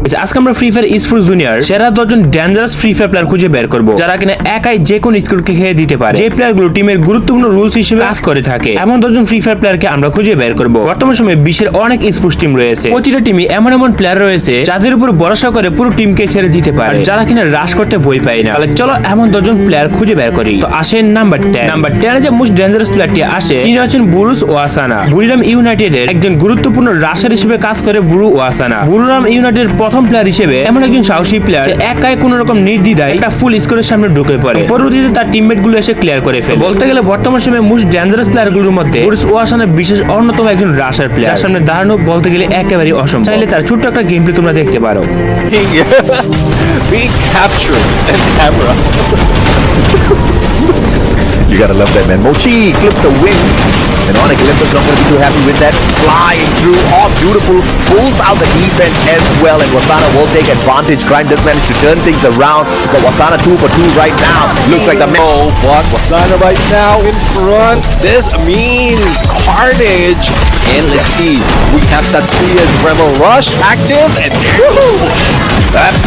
আজকে আমরা free fire sports দুনিয়ার সেরা 10 জন ডেঞ্জারাস ফ্রি ফায়ার প্লেয়ার খুঁজে বের করব, যারা কিনা একাই যে কোনো স্কোরকে খেয়ে দিতে পারে। যে প্লেয়ারগুলো টিমের গুরুত্বপূর্ণ রুলস হিসেবে কাজ করে থাকে, এমন 10 জন ফ্রি ফায়ার প্লেয়ারকে আমরা খুঁজে বের করব। বর্তমান সময়ে বিশ্বের অনেক স্পোর্টস টিম রয়েছে, প্রতিটা টিমে এমন এমন প্লেয়ার রয়েছে যাদের উপর ভরসা করে পুরো টিমকে ছেড়ে দিতে পারে, যারা কিনা রাশ করতে বই পায় না। তাহলে চলো এমন 10 জন প্লেয়ার খুঁজে বের করি। তো আসেন নাম্বার 10। নাম্বার 10 যে মোস্ট ডেঞ্জারাস প্লেয়ারটি আসে, তিনি হচ্ছেন বুরুস ওয়াসানা। বুরিরাম ইউনাইটেডের একজন গুরুত্বপূর্ণ রাশার হিসেবে কাজ করে বুরু ওয়াসানা। বুরিরাম ইউনাইটেডের প্রথম প্লেয়ার হিসেবে এমন একজন সাহসী প্লেয়ার একাই কোন রকম নির্দ্বিধায় একটা ফুল স্কোরের সামনে ঢুকে পড়ে, পরবর্তীতে তার টিমমেট গুলো এসে ক্লিয়ার করে ফেলে। বলতে গেলে বর্তমান সময়ে মোস্ট ডেঞ্জারাস প্লেয়ার গুলোর মধ্যে বুরুস ওয়াসানা বিশেষ অন্যতম একজন রাশার প্লেয়ার, যার সামনে দাঁড়ানো বলতে গেলে একেবারেই অসম্ভব। চাইলে তার ছোট্ট একটা গেম প্লে তোমরা দেখতে পারো। Being captured in camera. You gotta love that, man. Mochi clips the wing. And Onyx Olympus not gonna be too happy with that. Flying through, all beautiful. Pulls out the defense as well. And Wasana will take advantage. Crime does manage to turn things around. But Wasana 2 for 2 right now. Looks like the man. But Wasana right now in front. This means carnage. And let's see. We have Tatsuya's Rebel Rush active. And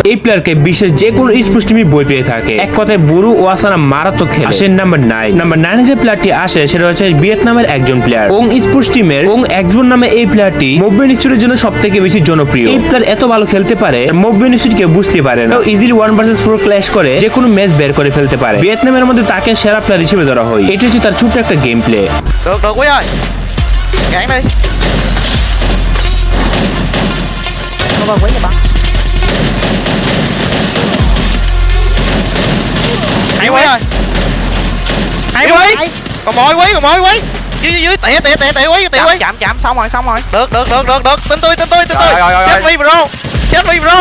এই প্লেয়ারকে বিশেষ যে কোনো sports টিমই বই পেয়ে থাকে। এক কথায় বুরু ওয়াসানা মারাত্মক খেলে। আসেন নাম্বার 9। নাম্বার 9 যে প্লেয়ারটি আসে সেটা হচ্ছে ভিয়েতনামের একজন প্লেয়ার ওং স্পোর্টস টিমের ওং একজন নামে। এই প্লেয়ারটি মুভমেন্ট স্পিডের জন্য সবথেকে বেশি জনপ্রিয়। এই প্লেয়ার এত ভালো খেলতে পারে, মুভমেন্ট স্পিড কে বুঝতে পারে না, ইজিলি 1 ভার্সেস 4 ক্ল্যাশ করে যে কোনো ম্যাচ বের করে ফেলতে পারে। ভিয়েতনামের মধ্যে তাকে সেরা প্লেয়ার হিসেবে ধরা হয়। এটি হচ্ছে তার ছোট্ট একটা game play. Được Quý ơi. Gán đi. Không vào Quý nha bạn. Hay Quý ơi. Hay Quý. Còn mồi Quý, còn mồi Quý. Dưới tỉa Quý, tỉa Quý. Chạm xong rồi. Được. Tin tôi. Chết đi bro.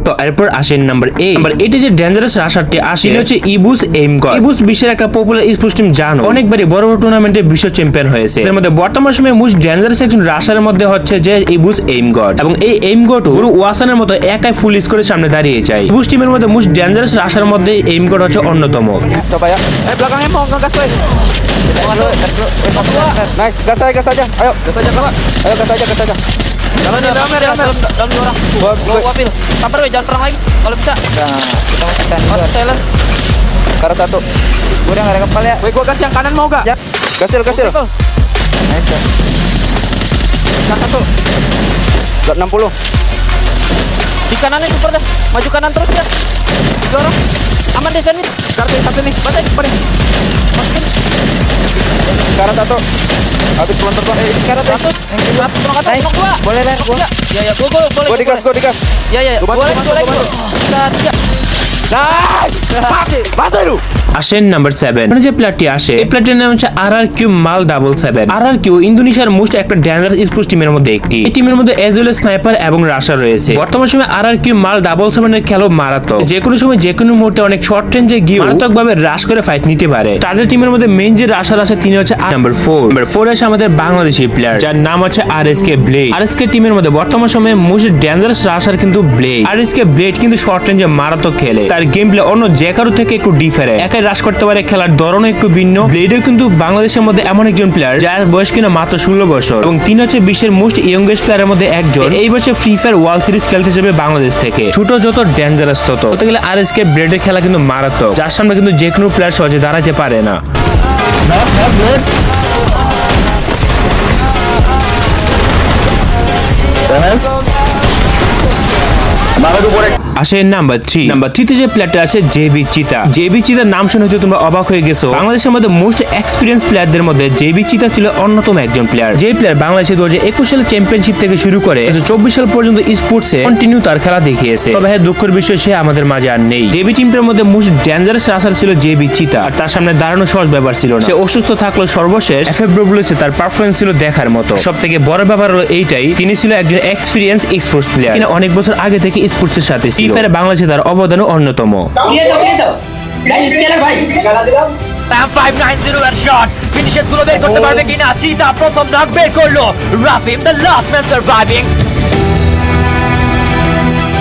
তো এরপর আসেন number 8। Number 8 যে dangerous রাশারটি আসে হচ্ছে ইবুস aim god. ইবুস বিশ্বের একটা popular sports team, জানো অনেকবারই বড় বড় টুর্নামেন্টে বিশ্ব চ্যাম্পিয়ন হয়েছে। এর মধ্যে বর্তমান সময়ে মোস্ট ডেঞ্জারাস একজন রাশারের মধ্যে হচ্ছে যে ইবুস এইম গড, এবং এই এইম গড পুরো ওয়াসানের মতো একাই ফুল স্কোরের সামনে দাঁড়িয়ে যায়। ইবুস টিমের মধ্যে মোস্ট ডেঞ্জারাস রাশার মধ্যে এইম গড হচ্ছে অন্যতম। Coba ya. Belakang Emo, gas Quý. Nice, gas aja. Ayo, gas aja Pak. Ayo gas aja. Dalam orang. Gua pil. Sabar we, jangan perang lagi kalau bisa. Nah, kita masukkan. Mas silence. Karat 1. Gua udah enggak ada kepala ya. Woi, gua gas yang kanan mau enggak? Gasil. Nice. Gas 1. 60. Di kanan nih super deh. Maju kanan terus ya. Dorong. Aman deh sini. Kartu 1 nih. Baca pada. Masukin. Karat 1. Habis pelontar gua. Karat 100. 100 gua. Boleh lah gua. Ya, gua boleh. Gua digas. Ya. Boleh. Kita 3. Nice. Mati lu. আসেন number 7। যে প্লেয়ারটি আসে, এই প্লেয়ারটির নাম হচ্ছে RRQ মাল 77। RRQ ইন্দোনেশিয়ার most একটা dangerous sports টিমের মধ্যে একটি। এই টিমের মধ্যে এজুয়াল স্নাইপার এবং রাশার রয়েছে। বর্তমান সময়ে RRQ মাল 77 এর খেলা মারাত্মক, যে কোনো সময় যে কোনো মুহূর্তে অনেক শর্ট রেঞ্জে গিয়ে মারাত্মকভাবে রাশ করে ফাইট নিতে পারে। তাদের টিমের মধ্যে মেইন যে রাশার আছে তিনি হচ্ছে নাম্বার 4। নাম্বার 4 আছে আমাদের বাংলাদেশি প্লেয়ার, যার নাম হচ্ছে RSK ব্লেড। RSK টিমের মধ্যে বর্তমান সময়ে মোস্ট ডেঞ্জারাস রাশার কিন্তু ব্লেড। RSK ব্লেড কিন্তু শর্ট রেঞ্জে মারাত্মক খেলে, তার গেম প্লে অন্য যে কারো থেকে একটু ডিফারেন্ট, একাই রাশ করতে পারে, খেলার ধরনও একটু ভিন্ন। ব্লেডও কিন্তু বাংলাদেশের মধ্যে এমন একজন প্লেয়ার যার বয়স কিনা মাত্র 16 বছর, এবং তিনি হচ্ছে বিশ্বের মোস্ট ইয়ংগেস্ট প্লেয়ারের মধ্যে একজন। এই বছর ফ্রি ফায়ার ওয়ার্ল্ড সিরিজ খেলতে যাবে বাংলাদেশ থেকে। ছোট যত ডেঞ্জারাস তত বলতে গেলে RSK ব্লেডের খেলা কিন্তু মারাত্মক, যার সামনে কিন্তু যে কোনো প্লেয়ার সহজে দাঁড়াতে পারে না। আসে নাম্বার 3। নাম্বার 3 তে যে প্লেয়ারটা আছে জেবি চিতা। জেবি চিতার নাম শুনে হয়তো তোমরা অবাক হয়ে গেছো। বাংলাদেশের মধ্যে মোস্ট এক্সপিরিয়েন্স প্লেয়ারদের মধ্যে জেবি চিতা ছিল অন্যতম একজন প্লেয়ার। যে প্লেয়ার বাংলাদেশে 2021 সালে চ্যাম্পিয়নশিপ থেকে শুরু করে 2024 সাল পর্যন্ত স্পোর্টসে কন্টিনিউ তার খেলা দেখিয়েছে। তবে হ্যাঁ, দুঃখের বিষয় সে আমাদের মাঝে আর নেই। জেবি টিমের মধ্যে মোস্ট ডেঞ্জারাস রাশার ছিল জেবি চিতা, আর তার সামনে দাঁড়ানো সহজ ব্যাপার ছিল না। সে অসুস্থ থাকলো, সর্বশেষ FFWC তার পারফরমেন্স ছিল দেখার মতো। সব থেকে বড় ব্যাপার হলো এইটাই, তিনি ছিল একজন এক্সপিরিয়েন্স স্পোর্টস প্লেয়ার, কিনা অনেক বছর আগে থেকে স্পোর্টসের সাথে ছিল। বাংলাদেশে তার অবদানও অন্যতম। Tam 590 এর শট ফিনিশেস গুলো বের করতে পারবে কিনা? চিতা প্রথম নক বের করলো। রাফিম দ্য লাস্ট ম্যান সার্ভাইভিং।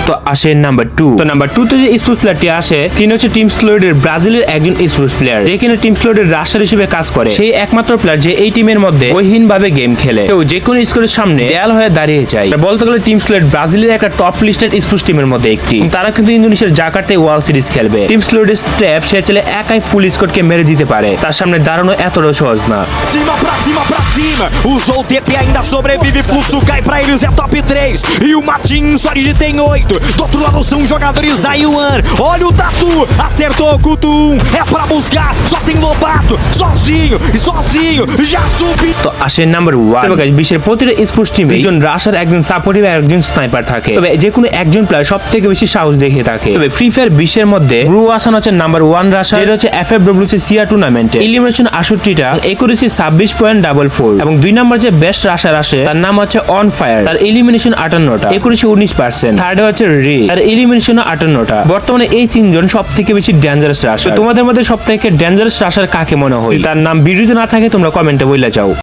তো আসে নাম্বার 2। তো নাম্বার 2 তে যে স্পোর্টস প্লেয়ারটি আসে তিনি হচ্ছে টিম স্লোডের ব্রাজিলের একজন স্পোর্টস প্লেয়ার, যে কিনা টিম স্লোডের রাশার হিসেবে কাজ করে। সেই একমাত্র প্লেয়ার যে এই টিমের মধ্যে বহিহীনভাবে গেম খেলে, তো যে কোনো স্কোরের সামনে দেয়াল হয়ে দাঁড়িয়ে যায়। বলতে গেলে টিম স্লোড ব্রাজিলের একটা টপ লিস্টেড স্পোর্টস টিমের মধ্যে একটি। তারা কিন্তু ইন্দোনেশিয়ার জাকার্তায় ওয়ার্ল্ড সিরিজ খেলবে। টিম স্লোডের স্টেপ সে চলে একাই ফুল স্কোরকে মেরে দিতে পারে, তার সামনে দাঁড়ানো এতটাও সহজ না। Cima pra cima pra cima. Usou o TP, ainda sobrevive. Pulso cai pra eles, é top 3. E o Matinho só tem 8. Do outro lado são jogadores da Yuan. Olha o Tatu, acertou o Kutum. É pra buscar, só tem Lobato. Sozinho, e sozinho, já subiu. তো আসে number 1। তবে guys বিশ্বের প্রতিটা sports টিমে একজন rusher, একজন supportive আর একজন sniper থাকে। তবে যে কোনো একজন প্লেয়ার সব থেকে বেশি সাহস দেখে থাকে। তবে ফ্রি ফায়ার বিশ্বের মধ্যে ব্রু ওয়াসান হচ্ছে নাম্বার 1 রাশার, যেটা হচ্ছে FFWC সিআর টুর্নামেন্টে এলিমিনেশন 68টা, একুরেসি 26.44 এবং 2 নাম্বার যে বেস্ট রাশার আসে তার নাম হচ্ছে অন ফায়ার, তার এলিমিনেশন 58টা, একুরেসি 19%। থার্ডে হচ্ছে রে, তার এলিমিনেশন 58টা। বর্তমানে এই তিনজন সব থেকে বেশি ডেঞ্জারাস রাশার। তোমাদের মধ্যে সব থেকে ডেঞ্জারাস রাশার কাকে মনে হয়? তার নাম ভিডিওতে না থাকে তোমরা কমেন্টে বলে যাও।